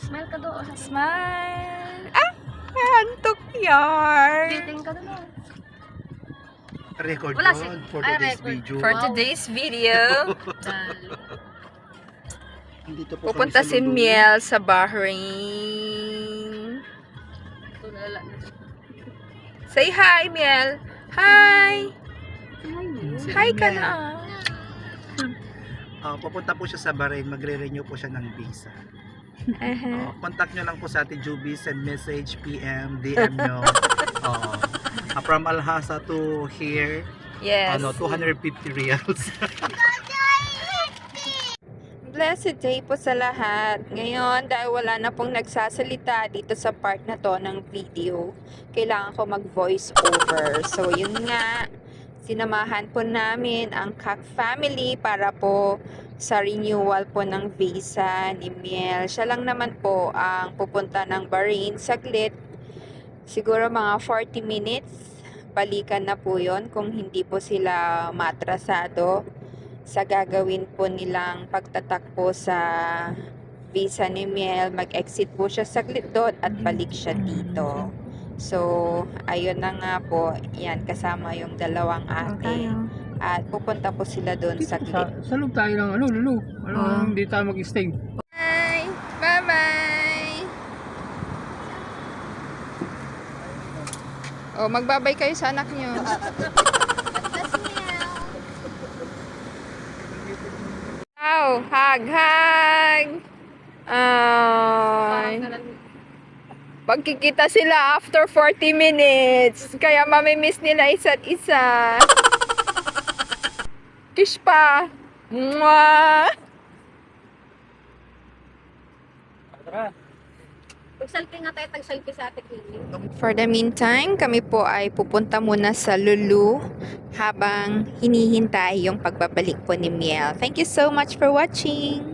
Smile ka doon. Smile. Ah! Antok yarn. Titing ka doon. Record Wala yun si- for ay, today's record. video. For Wow. today's video, Dito po pupunta kami sa si Lulu. Miel sa Bahrain. Tulala na. Say hi, Miel. Hi. Si Hi ka Miel. na. Pupunta po siya sa Bahrain, magre-renew po siya ng visa. Contact nyo lang po sa Ate Juby, send message, PM, DM nyo. From Alhasa to here, Yes. 250 reals. Blessed day po sa lahat. Ngayon, dahil wala na pong nagsasalita dito sa part na to ng video, kailangan ko mag-voice over. So, yun nga, sinamahan po namin ang Kak family para po sa renewal po ng visa ni Miel. Siya lang naman po ang pupunta ng Bahrain saglit. Siguro mga 40 minutes. Balikan na po yon kung hindi po sila matrasado sa gagawin po nilang pagtatakbo sa visa ni Miel. Mag-exit po siya saglit doon at balik siya dito. So, ayun na nga po. Yan, kasama yung dalawang ate. At pupunta po sila doon saglit. Sa loob tayo ng Lulu. Hindi tayo mag-stay. Bye! Bye-bye! Oh, magbabay kayo sa anak nyo. Wow, hug, hug! Ay. Pagkikita sila after 40 minutes. Kaya mamimiss nila isa't isa. Kiss pa! Mwah! Pag-selfie nga tayo, tag-selfie sa ating Lily. For the meantime, kami po ay pupunta muna sa Lulu habang hinihintay yung pagbabalik po ni Miel. Thank you so much for watching!